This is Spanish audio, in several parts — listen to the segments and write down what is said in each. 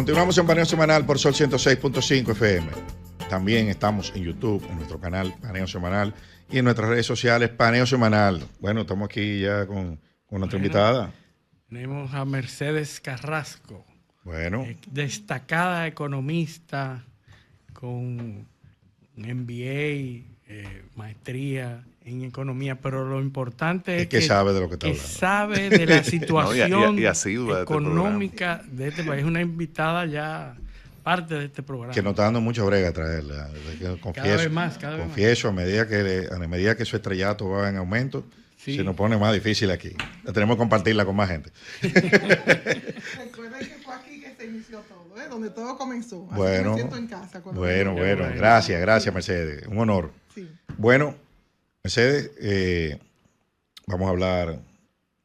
Continuamos en Paneo Semanal por Sol 106.5 FM. También estamos en YouTube, en nuestro canal Paneo Semanal y en nuestras redes sociales Paneo Semanal. Bueno, estamos aquí ya con nuestra invitada. Tenemos a Mercedes Carrasco. Bueno. Destacada economista con un MBA, maestría en economía, pero lo importante es que sabe de lo que está hablando. Sabe de la situación económica de este país. Es una invitada ya parte de este programa. Que nos está dando mucha brega traerla. Cada vez más. A medida que su estrellato va en aumento, sí, se nos pone más difícil aquí. Tenemos que compartirla con más gente. Recuerden que fue aquí que se inició todo, donde todo comenzó. Así bueno, me siento en casa. Bueno. Gracias, Mercedes. Un honor. Sí. Bueno, Mercedes, vamos a hablar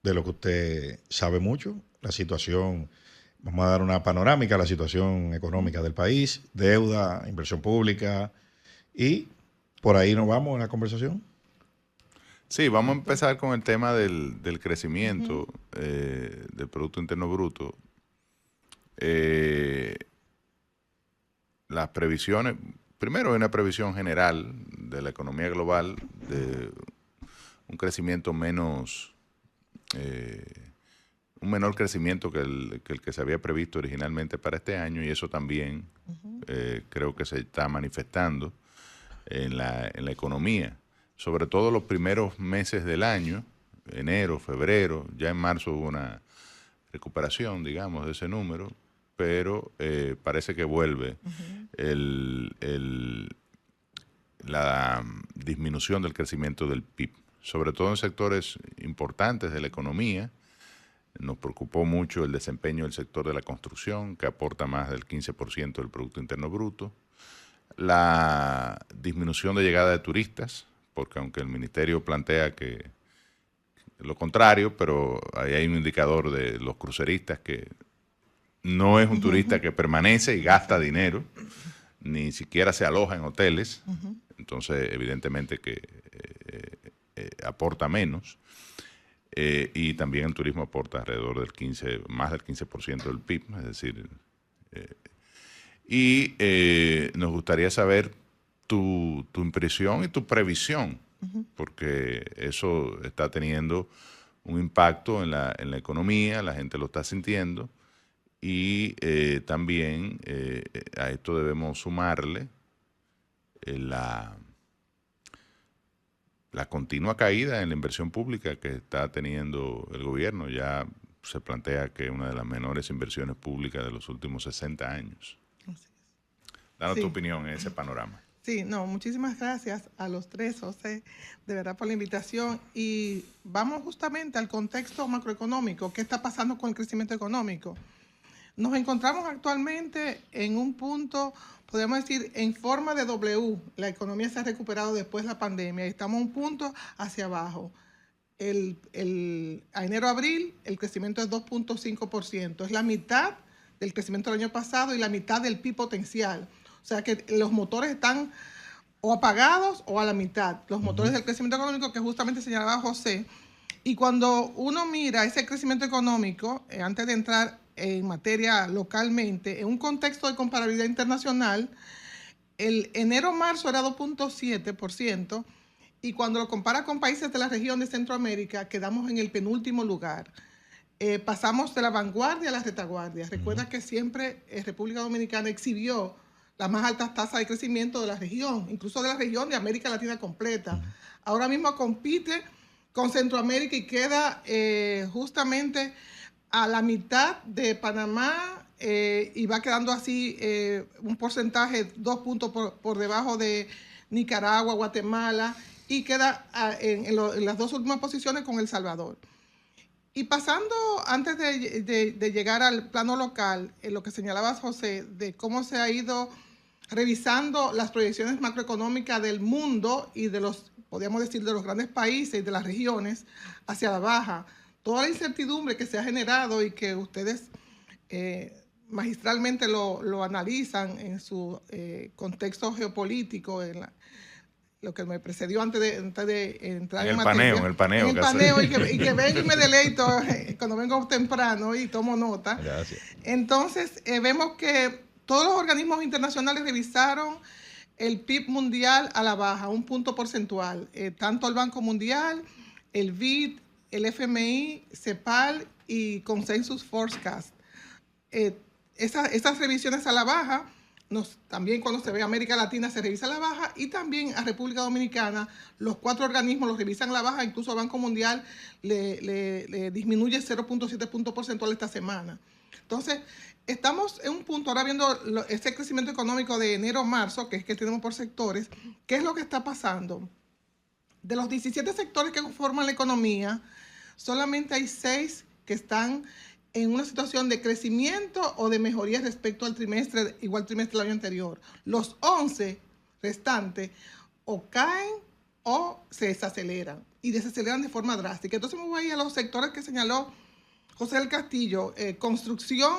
de lo que usted sabe mucho, la situación. Vamos a dar una panorámica de la situación económica del país, deuda, inversión pública, y por ahí nos vamos en la conversación. Sí, vamos a empezar con el tema del crecimiento del Producto Interno Bruto. Las previsiones, primero hay una previsión general de la economía global de un crecimiento menos, un menor crecimiento que el que se había previsto originalmente para este año, y eso también creo que se está manifestando en la economía. Sobre todo los primeros meses del año, enero, febrero, ya en marzo hubo una recuperación, digamos, de ese número, pero parece que vuelve la disminución del crecimiento del PIB, sobre todo en sectores importantes de la economía. Nos preocupó mucho el desempeño del sector de la construcción, que aporta más del 15% del Producto Interno Bruto, la disminución de llegada de turistas, porque aunque el ministerio plantea que lo contrario, pero ahí hay un indicador de los cruceristas que no es un turista que permanece y gasta dinero, ni siquiera se aloja en hoteles, entonces evidentemente que aporta menos, y también el turismo aporta alrededor del más del 15% del PIB, es decir, nos gustaría saber tu impresión y tu previsión, porque eso está teniendo un impacto en la economía, la gente lo está sintiendo, y también a esto debemos sumarle la continua caída en la inversión pública que está teniendo el gobierno. Ya se plantea que es una de las menores inversiones públicas de los últimos 60 años. Danos tu opinión en ese panorama. Sí, muchísimas gracias a los tres, José, de verdad por la invitación. Y vamos justamente al contexto macroeconómico. ¿Qué está pasando con el crecimiento económico? Nos encontramos actualmente en un punto, podemos decir, en forma de W. La economía se ha recuperado después de la pandemia y estamos en un punto hacia abajo. A enero-abril el crecimiento es 2.5%. Es la mitad del crecimiento del año pasado y la mitad del PIB potencial. O sea que los motores están o apagados o a la mitad. Los motores del crecimiento económico que justamente señalaba José. Y cuando uno mira ese crecimiento económico, antes de entrar en materia localmente, en un contexto de comparabilidad internacional, el enero-marzo era 2.7%, y cuando lo compara con países de la región de Centroamérica, quedamos en el penúltimo lugar. Pasamos de la vanguardia a la retaguardia. Recuerda que siempre República Dominicana exhibió las más altas tasas de crecimiento de la región, incluso de la región de América Latina completa. Ahora mismo compite con Centroamérica y queda justamente a la mitad de Panamá, y va quedando así un porcentaje, 2 puntos por debajo de Nicaragua, Guatemala, y queda en las dos últimas posiciones con El Salvador. Y pasando, antes de llegar al plano local, lo que señalabas, José, de cómo se ha ido revisando las proyecciones macroeconómicas del mundo y de los, podríamos decir, de los grandes países y de las regiones hacia la baja. Toda la incertidumbre que se ha generado y que ustedes magistralmente lo analizan en su contexto geopolítico, lo que me precedió antes de entrar En en el materia. paneo, en el paneo. En el que paneo, hace. y que vengo y me deleito cuando vengo temprano y tomo nota. Gracias. Entonces, vemos que todos los organismos internacionales revisaron el PIB mundial a la baja, un punto porcentual. Tanto el Banco Mundial, el BID, el FMI, CEPAL y Consensus Forecast. Esas revisiones a la baja, también cuando se ve América Latina se revisa a la baja, y también a República Dominicana los 4 organismos los revisan a la baja, incluso al Banco Mundial le disminuye 0.7 puntos porcentuales esta semana. Entonces, estamos en un punto, ahora viendo ese crecimiento económico de enero-marzo, que es que tenemos por sectores, ¿qué es lo que está pasando? De los 17 sectores que conforman la economía, solamente hay 6 que están en una situación de crecimiento o de mejoría respecto al igual trimestre del año anterior. Los 11 restantes o caen o se desaceleran, y desaceleran de forma drástica. Entonces me voy a ir a los sectores que señaló José del Castillo: construcción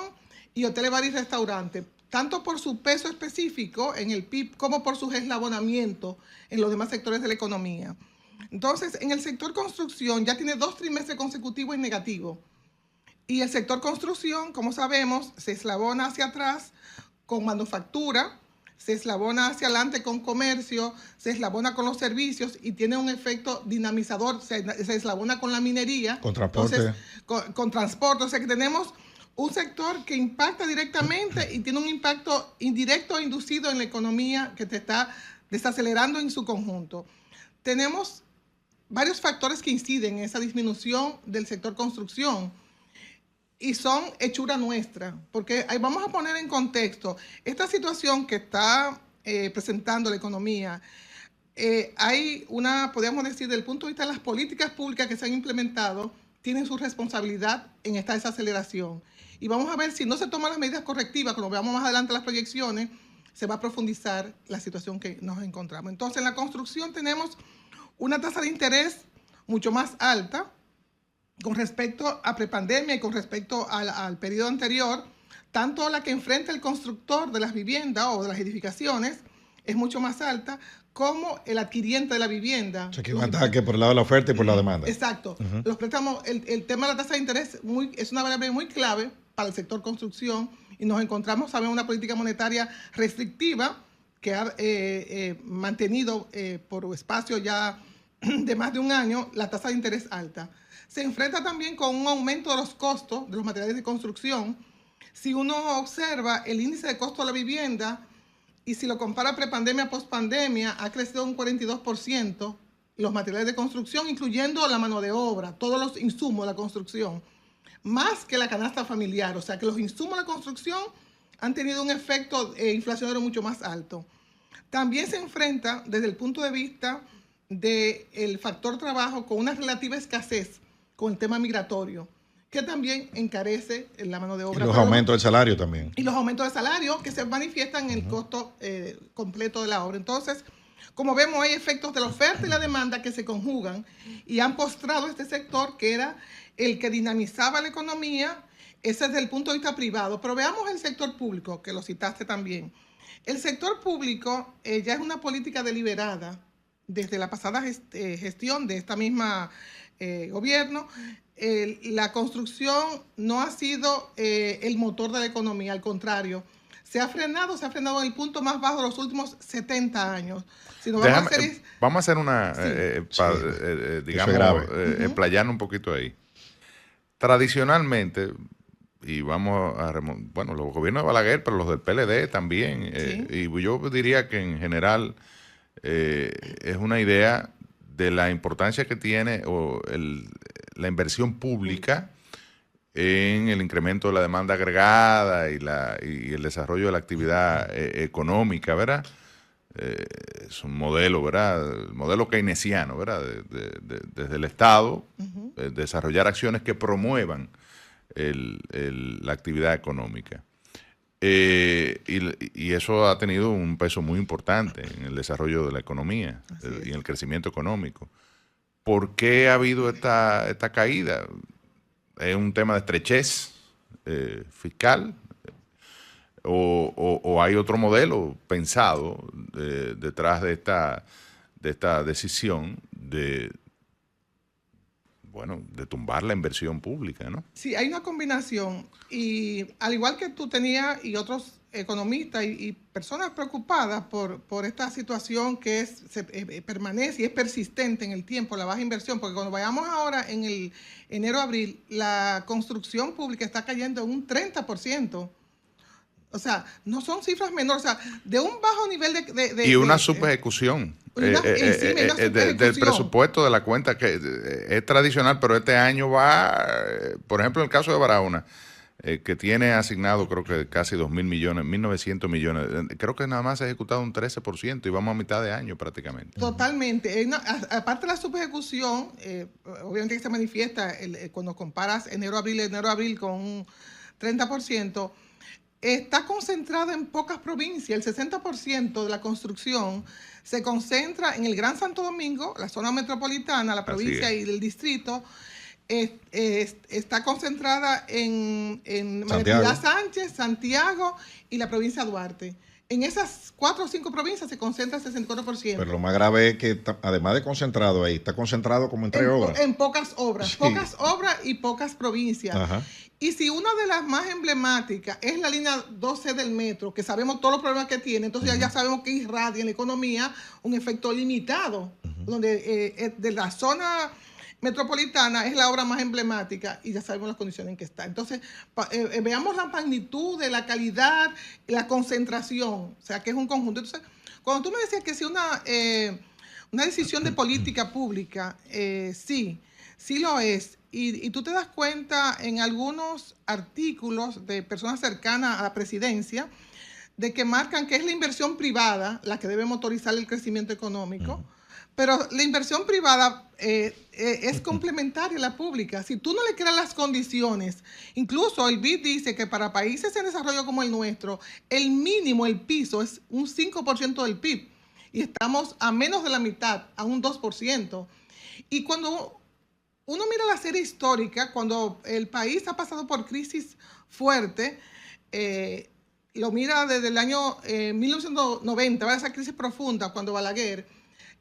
y hoteles, bares y restaurantes, tanto por su peso específico en el PIB como por sus eslabonamientos en los demás sectores de la economía. Entonces, en el sector construcción ya tiene 2 trimestres consecutivos en negativo. Y el sector construcción, como sabemos, se eslabona hacia atrás con manufactura, se eslabona hacia adelante con comercio, se eslabona con los servicios y tiene un efecto dinamizador, se eslabona con la minería. Con transporte. Entonces, con transporte. O sea que tenemos un sector que impacta directamente y tiene un impacto indirecto o inducido en la economía que te está desacelerando en su conjunto. Tenemos varios factores que inciden en esa disminución del sector construcción, y son hechura nuestra, porque ahí vamos a poner en contexto esta situación que está presentando la economía. Hay podríamos decir, desde el punto de vista de las políticas públicas que se han implementado, tienen su responsabilidad en esta desaceleración. Y vamos a ver si no se toman las medidas correctivas, cuando veamos más adelante las proyecciones, se va a profundizar la situación que nos encontramos. Entonces, en la construcción tenemos una tasa de interés mucho más alta con respecto a prepandemia y con respecto al periodo anterior. Tanto la que enfrenta el constructor de las viviendas o de las edificaciones es mucho más alta, como el adquiriente de la vivienda. O sea, que un ataque por el lado de la oferta y por la demanda. Exacto. Los préstamos, el tema de la tasa de interés es una variable muy clave para el sector construcción, y nos encontramos, sabemos, una política monetaria restrictiva que ha mantenido por espacio ya de más de un año la tasa de interés alta. Se enfrenta también con un aumento de los costos de los materiales de construcción. Si uno observa el índice de costo de la vivienda y si lo compara prepandemia, pospandemia, ha crecido un 42% los materiales de construcción, incluyendo la mano de obra, todos los insumos de la construcción, más que la canasta familiar. O sea que los insumos de la construcción han tenido un efecto inflacionario mucho más alto. También se enfrenta desde el punto de vista del factor trabajo con una relativa escasez con el tema migratorio, que también encarece la mano de obra. Y los aumentos del salario también. Y los aumentos de salario que se manifiestan en el costo completo de la obra. Entonces, como vemos, hay efectos de la oferta y la demanda que se conjugan y han postrado este sector, que era el que dinamizaba la economía. Ese es desde el punto de vista privado. Pero veamos el sector público, que lo citaste también. El sector público ya es una política deliberada desde la pasada gestión de esta misma gobierno. La construcción no ha sido el motor de la economía, al contrario, se ha frenado en el punto más bajo de los últimos 70 años. Si no vamos a hacer una, digamos, explayarnos un poquito ahí. Tradicionalmente, y vamos a bueno, los gobiernos de Balaguer, pero los del PLD también, y yo diría que en general es una idea de la importancia que tiene la inversión pública en el incremento de la demanda agregada y el desarrollo de la actividad económica, ¿verdad? Es un modelo, ¿verdad? El modelo keynesiano, ¿verdad? Desde el Estado, desarrollar acciones que promuevan la actividad económica. Y eso ha tenido un peso muy importante en el desarrollo de la economía y en el crecimiento económico. ¿Por qué ha habido esta caída? ¿Es un tema de estrechez fiscal? ¿O hay otro modelo pensado detrás de de esta decisión de tumbar la inversión pública, ¿no? Sí, hay una combinación y al igual que tú tenías y otros economistas y personas preocupadas por esta situación que permanece y es persistente en el tiempo, la baja inversión, porque cuando vayamos ahora en el enero-abril, la construcción pública está cayendo en un 30%. O sea, no son cifras menores, o sea, de un bajo nivel y una subejecución del presupuesto de la cuenta que es tradicional, pero este año va, por ejemplo, en el caso de Barahona, que tiene asignado creo que casi 2.000 millones, 1.900 millones, creo que nada más se ha ejecutado un 13% y vamos a mitad de año prácticamente. Totalmente. Aparte de la subejecución, obviamente que se manifiesta cuando comparas enero-abril con un 30%, está concentrada en pocas provincias. El 60% de la construcción se concentra en el Gran Santo Domingo, la zona metropolitana, la provincia y el distrito. Está concentrada en María Sánchez, Santiago y la provincia de Duarte. En esas 4 o 5 provincias se concentra el 64%. Pero lo más grave es que, además de concentrado ahí, está concentrado como en 3 obras. En pocas obras. Sí. Pocas obras y pocas provincias. Ajá. Y si una de las más emblemáticas es la línea 12 del metro, que sabemos todos los problemas que tiene, entonces ya sabemos que irradia en la economía un efecto limitado, donde de la zona metropolitana es la obra más emblemática y ya sabemos las condiciones en que está. Entonces, veamos la magnitud de la calidad, la concentración, o sea, que es un conjunto. Entonces, cuando tú me decías que si una decisión de política pública, sí lo es. Y tú te das cuenta en algunos artículos de personas cercanas a la presidencia de que marcan que es la inversión privada la que debe motorizar el crecimiento económico. Pero la inversión privada es complementaria a la pública. Si tú no le creas las condiciones, incluso el BID dice que para países en desarrollo como el nuestro, el mínimo, el piso, es un 5% del PIB. Y estamos a menos de la mitad, a un 2%. Y cuando uno mira la serie histórica, cuando el país ha pasado por crisis fuerte, lo mira desde el año 1990, ¿verdad? Esa crisis profunda, cuando Balaguer,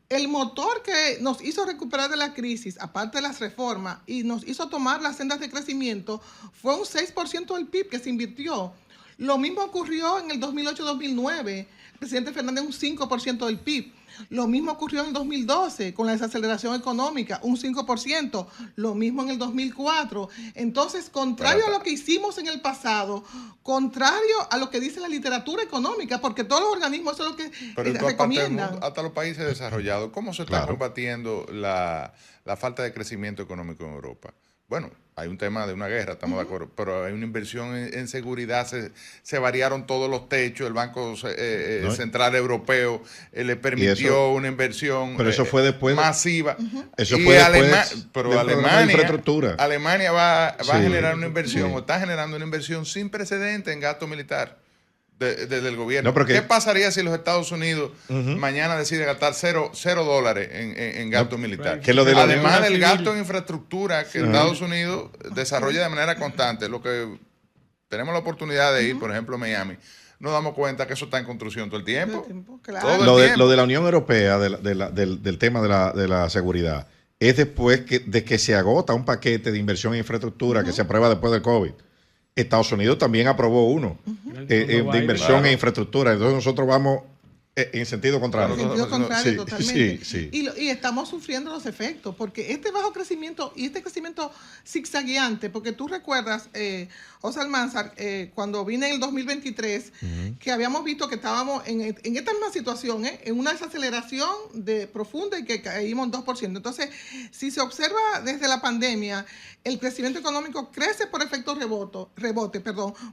el motor que nos hizo recuperar de la crisis, aparte de las reformas, y nos hizo tomar las sendas de crecimiento, fue un 6% del PIB que se invirtió. Lo mismo ocurrió en el 2008-2009, el presidente Fernández un 5% del PIB. Lo mismo ocurrió en el 2012 con la desaceleración económica, un 5%. Lo mismo en el 2004. Entonces, contrario a lo que hicimos en el pasado, contrario a lo que dice la literatura económica, porque todos los organismos eso es lo que recomiendan. Hasta los países desarrollados, ¿cómo se está combatiendo la falta de crecimiento económico en Europa? Bueno, hay un tema de una guerra, estamos de acuerdo, pero hay una inversión en seguridad, se variaron todos los techos, el Banco Central Europeo le permitió una inversión pero eso fue después masiva. Eso fue después pero Alemania va a generar una inversión, o está generando una inversión sin precedente en gasto militar desde el gobierno. ¿Qué pasaría si los Estados Unidos mañana deciden gastar $0 en gasto militar? Además del gasto en infraestructura que Estados Unidos desarrolla de manera constante, lo que tenemos la oportunidad de ir, por ejemplo, a Miami, nos damos cuenta que eso está en construcción todo el tiempo. Claro. Lo de la Unión Europea, del tema de la seguridad, es después de que se agota un paquete de inversión en infraestructura que se aprueba después del COVID. Estados Unidos también aprobó uno de inversión en infraestructura. Entonces nosotros vamos en sentido contrario. En sentido contrario, totalmente. Sí. Y estamos sufriendo los efectos, porque este bajo crecimiento y este crecimiento zigzagueante, porque tú recuerdas, José Almanzar, cuando vine en el 2023, que habíamos visto que estábamos en esta misma situación, en una desaceleración profunda y que caímos en 2%. Entonces, si se observa desde la pandemia, el crecimiento económico crece por efecto rebote,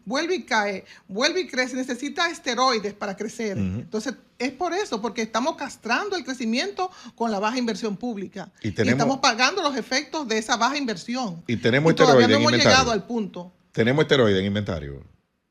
vuelve y cae, vuelve y crece, necesita esteroides para crecer. Entonces, es por eso, porque estamos castrando el crecimiento con la baja inversión pública. Y estamos pagando los efectos de esa baja inversión. Y tenemos esteroides en inventario. Todavía no hemos llegado al punto. Tenemos esteroides en inventario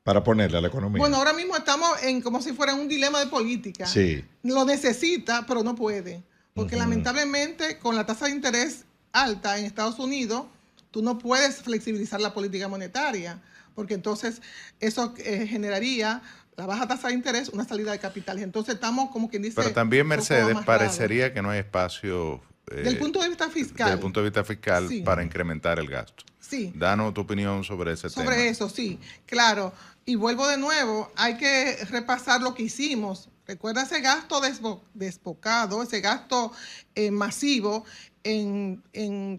para ponerle a la economía. Bueno, ahora mismo estamos como si fuera un dilema de política. Sí. Lo necesita, pero no puede. Porque lamentablemente, con la tasa de interés alta en Estados Unidos, tú no puedes flexibilizar la política monetaria, porque entonces eso generaría la baja tasa de interés, una salida de capitales. Entonces estamos como quien dice... Pero también, Mercedes, amarrados. parecería que no hay espacio Del punto de vista fiscal. desde el punto de vista fiscal Sí. para incrementar el gasto. Sí. Danos tu opinión sobre ese tema. Sobre eso, sí, claro. Y vuelvo de nuevo, hay que repasar lo que hicimos. Recuerda ese gasto desbocado, ese gasto masivo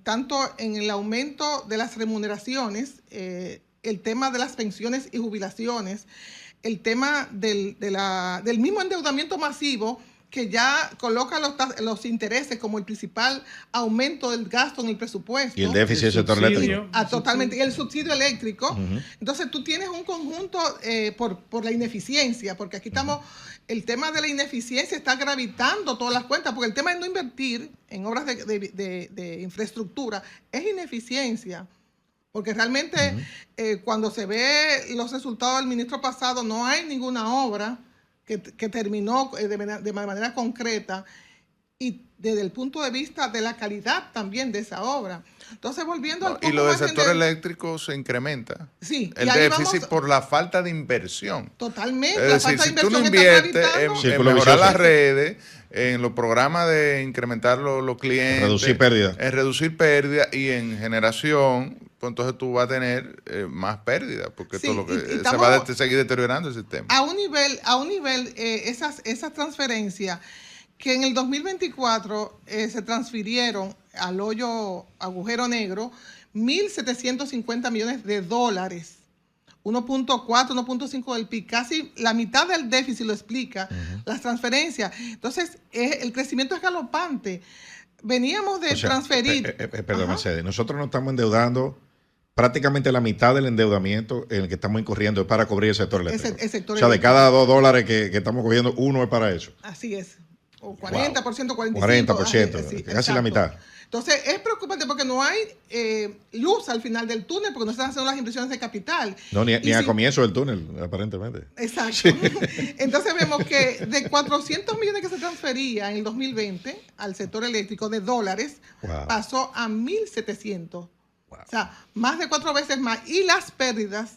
tanto en el aumento de las remuneraciones, el tema de las pensiones y jubilaciones, el tema del mismo endeudamiento masivo que ya coloca los intereses como el principal aumento del gasto en el presupuesto. Y el déficit del sector eléctrico. Totalmente. Y el subsidio eléctrico. Entonces tú tienes un conjunto por la ineficiencia, porque aquí estamos, el tema de la ineficiencia está gravitando todas las cuentas, porque el tema de no invertir en obras de infraestructura es ineficiencia. Porque realmente cuando se ve los resultados del ministro pasado, no hay ninguna obra que terminó de manera concreta, y desde el punto de vista de la calidad también de esa obra. Entonces, volviendo al punto... Y lo del sector eléctrico se incrementa. Sí. El déficit por la falta de inversión. Totalmente. Es decir, si tú no inviertes en mejorar las redes, en los programas de incrementar los clientes, reducir pérdidas. En reducir pérdidas y en generación, pues entonces tú vas a tener más pérdidas, porque Sí, esto es lo que y se va a seguir deteriorando el sistema. A un nivel esas transferencias que en el 2024 se transfirieron al hoyo agujero negro 1.750 millones de dólares. 1.4, 1.5 del PIB, casi la mitad del déficit lo explica, las transferencias. Entonces, el crecimiento es galopante. Veníamos de transferir... Perdón, Mercedes, nosotros nos estamos endeudando, prácticamente la mitad del endeudamiento en el que estamos incurriendo es para cubrir el sector eléctrico. El de cada $2 que estamos cogiendo, uno es para eso. Así es. O 40%, 45%. 40%, sí, casi la mitad. Entonces, es preocupante porque no hay luz al final del túnel, porque no están haciendo las inversiones de capital. No, ni a comienzo del túnel, aparentemente. Exacto. Sí. Entonces, vemos que de 400 millones que se transfería en el 2020 al sector eléctrico de dólares, pasó a 1.700. O sea, más de 4 veces más. Y las pérdidas,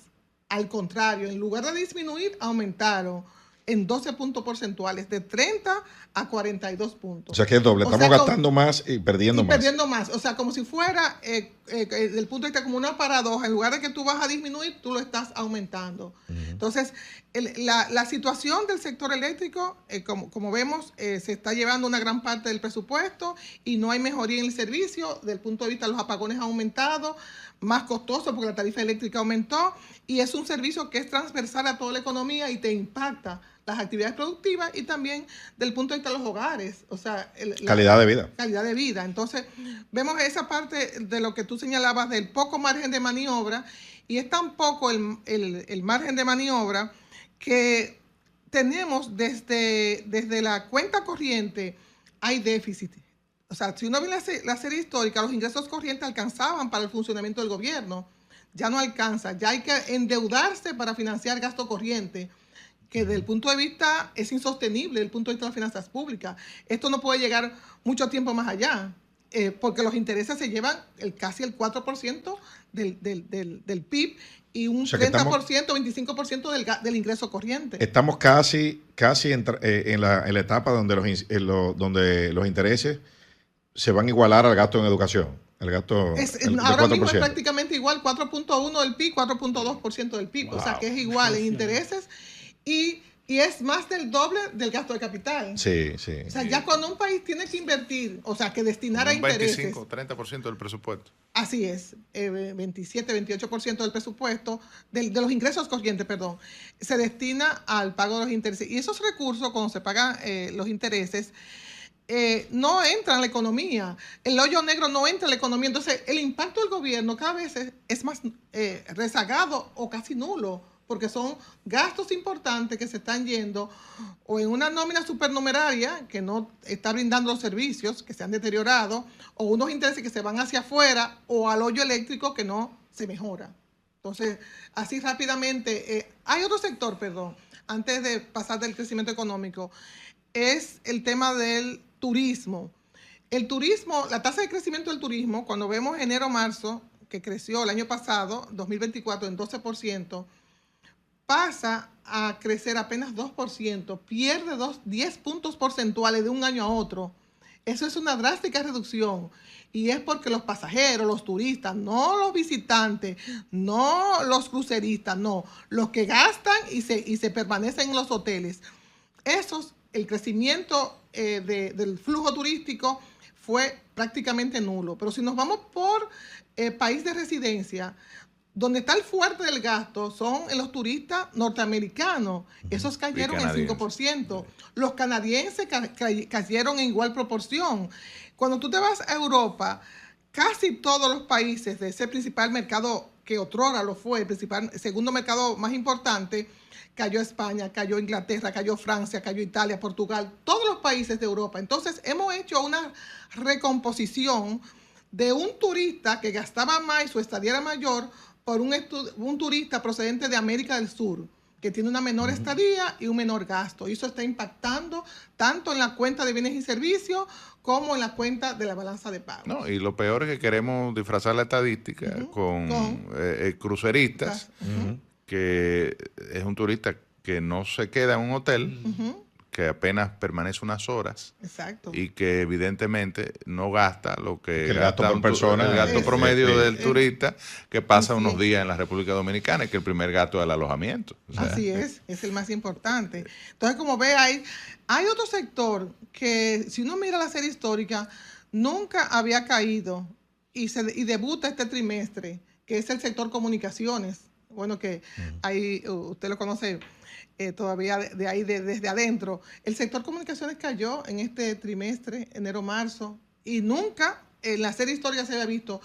al contrario, en lugar de disminuir, aumentaron en 12 puntos porcentuales, de 30 a 42 puntos. O sea que es doble, estamos gastando más y perdiendo más. Perdiendo más, o sea, como si fuera, desde el punto de vista como una paradoja, en lugar de que tú vas a disminuir, tú lo estás aumentando. Entonces, la situación del sector eléctrico, como vemos, se está llevando una gran parte del presupuesto y no hay mejoría en el servicio. Desde el punto de vista de los apagones ha aumentado, más costoso porque la tarifa eléctrica aumentó, y es un servicio que es transversal a toda la economía y te impacta las actividades productivas y también del punto de vista de los hogares, o sea, calidad de vida. Calidad de vida. Entonces, vemos esa parte de lo que tú señalabas del poco margen de maniobra, y es tan poco el margen de maniobra que tenemos desde la cuenta corriente hay déficit. O sea, si uno ve la serie histórica, los ingresos corrientes alcanzaban para el funcionamiento del gobierno. Ya no alcanza, ya hay que endeudarse para financiar gasto corriente, que desde el punto de vista es insostenible, desde el punto de vista de las finanzas públicas. Esto no puede llegar mucho tiempo más allá, porque los intereses se llevan casi el 4% del PIB y un 30%, 25% del ingreso corriente. Estamos casi en la etapa donde los intereses se van a igualar al gasto en educación. El gasto ahora mismo es prácticamente igual, 4.1 del PIB, 4.2% del PIB. Wow. O sea que es igual en intereses y es más del doble del gasto de capital. Sí, sí. O sea, ya cuando un país tiene que invertir, o sea, que destinar a intereses. 25, 30% del presupuesto. Así es, 27, 28% del presupuesto, de los ingresos corrientes, perdón, se destina al pago de los intereses. Y esos recursos, cuando se pagan los intereses, no entra en la economía, el hoyo negro no entra en la economía, entonces el impacto del gobierno cada vez es más rezagado o casi nulo, porque son gastos importantes que se están yendo o en una nómina supernumeraria que no está brindando los servicios, que se han deteriorado, o unos intereses que se van hacia afuera, o al hoyo eléctrico que no se mejora. Entonces, así rápidamente, hay otro sector, perdón, antes de pasar del crecimiento económico, es el tema del turismo. El turismo, la tasa de crecimiento del turismo, cuando vemos enero-marzo, que creció el año pasado, 2024, en 12%, pasa a crecer apenas 2%, pierde 10 puntos porcentuales de un año a otro. Eso es una drástica reducción. Y es porque los pasajeros, los turistas, no los visitantes, no los cruceristas, no, los que gastan y se permanecen en los hoteles. El crecimiento del flujo turístico fue prácticamente nulo. Pero si nos vamos por país de residencia, donde está el fuerte del gasto son en los turistas norteamericanos. Esos cayeron en 5%. Los canadienses cayeron en igual proporción. Cuando tú te vas a Europa, casi todos los países de ese principal mercado, que otrora lo fue, el segundo mercado más importante, cayó España, cayó Inglaterra, cayó Francia, cayó Italia, Portugal, todos los países de Europa. Entonces, hemos hecho una recomposición de un turista que gastaba más y su estadía era mayor por un turista procedente de América del Sur, que tiene una menor estadía y un menor gasto. Y eso está impactando tanto en la cuenta de bienes y servicios como en la cuenta de la balanza de pagos. No, y lo peor es que queremos disfrazar la estadística con cruceristas, que es un turista que no se queda en un hotel, que apenas permanece unas horas. Exacto. Y que evidentemente no gasta lo que el gasto por persona, el gasto promedio del turista que pasa unos días en la República Dominicana, y que el primer gasto es el alojamiento. O sea, así es el más importante. Entonces, como ve, hay otro sector que, si uno mira la serie histórica, nunca había caído y debuta este trimestre, que es el sector comunicaciones. Bueno, que ahí usted lo conoce todavía desde adentro. El sector comunicaciones cayó en este trimestre, enero-marzo, y nunca en la serie histórica se había visto.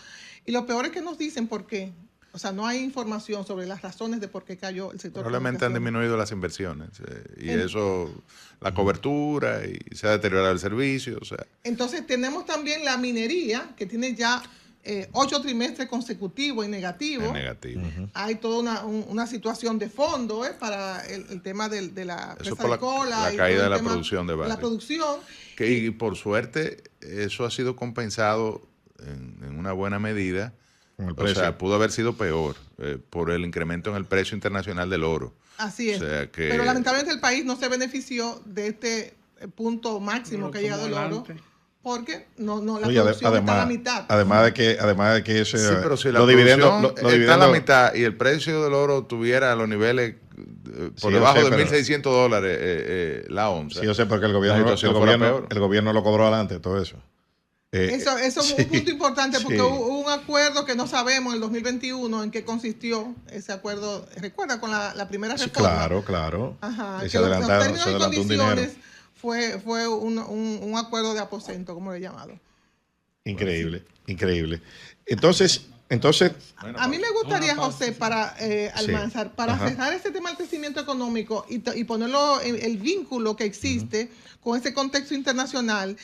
Y lo peor es que nos dicen por qué. O sea, no hay información sobre las razones de por qué cayó el sector. Probablemente han disminuido las inversiones y eso, la cobertura, y se ha deteriorado el servicio. O sea. Entonces tenemos también la minería, que tiene ya 8 trimestres consecutivos en negativo. Hay toda una situación de fondo para el tema de la presa de cola. La caída de la producción de barrio. La producción. Y por suerte, eso ha sido compensado en una buena medida. O sea, pudo haber sido peor por el incremento en el precio internacional del oro. Así es. O sea que, pero lamentablemente el país no se benefició de este punto máximo que ha llegado el oro. Porque la producción está a la mitad. Además de que eso, sí, pero si la dividendo está a la mitad y el precio del oro tuviera los niveles por debajo de $1,600 la onza. Sí, yo sé, porque el gobierno lo cobró adelante, todo eso. Eso es un punto importante, porque hubo un acuerdo que no sabemos en el 2021 en qué consistió ese acuerdo. ¿Recuerda con la primera reforma? Claro. Ajá, que los términos y condiciones un fue un acuerdo de aposento, como lo he llamado. Increíble. Entonces a mí me gustaría, José, para Almanzar, para cerrar este tema del crecimiento económico y ponerlo en el vínculo que existe con ese contexto internacional.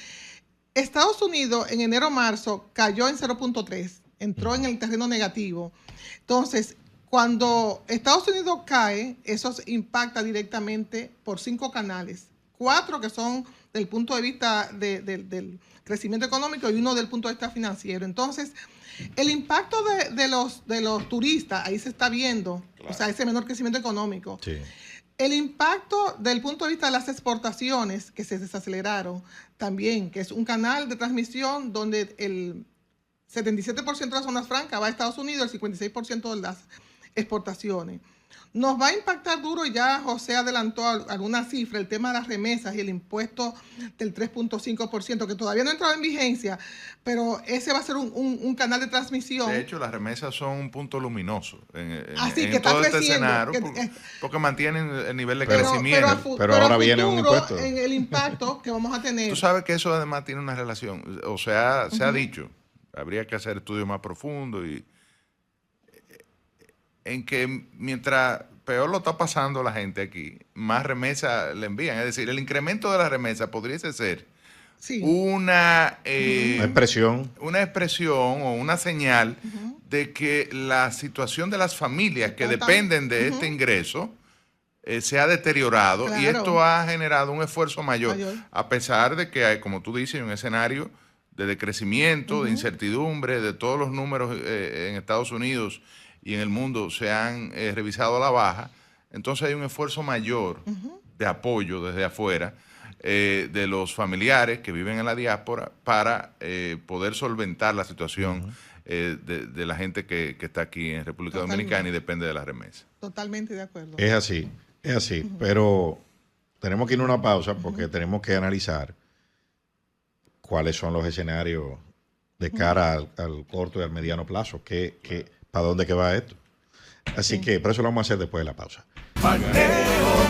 Estados Unidos en enero-marzo cayó en 0.3, entró en el terreno negativo. Entonces, cuando Estados Unidos cae, eso impacta directamente por 5 canales. 4 que son del punto de vista del crecimiento económico y 1 del punto de vista financiero. Entonces, el impacto de los turistas, ahí se está viendo, o sea, ese menor crecimiento económico. Sí. El impacto del punto de vista de las exportaciones, que se desaceleraron también, que es un canal de transmisión donde el 77% de las zonas francas va a Estados Unidos, el 56% de las exportaciones. Nos va a impactar duro, y ya José adelantó alguna cifra, el tema de las remesas y el impuesto del 3.5%, que todavía no ha entrado en vigencia, pero ese va a ser un canal de transmisión. De hecho, las remesas son un punto luminoso en que todo este escenario, porque mantienen el nivel de crecimiento. Pero ahora viene un impuesto. En el impacto que vamos a tener. Tú sabes que eso además tiene una relación, o sea, se ha dicho, habría que hacer estudios más profundos en que mientras peor lo está pasando la gente aquí, más remesas le envían. Es decir, el incremento de la remesa podría ser una expresión o una señal de que la situación de las familias que dependen de este ingreso se ha deteriorado, y esto ha generado un esfuerzo mayor, a pesar de que hay, como tú dices, un escenario de decrecimiento, de incertidumbre, de todos los números en Estados Unidos y en el mundo se han revisado a la baja, entonces hay un esfuerzo mayor de apoyo desde afuera de los familiares que viven en la diáspora para poder solventar la situación de la gente que está aquí en República Dominicana y depende de las remesas. Totalmente de acuerdo. Es así, pero tenemos que ir a una pausa porque tenemos que analizar cuáles son los escenarios de cara al corto y al mediano plazo, para dónde que va esto. Así que por eso lo vamos a hacer después de la pausa. Manejo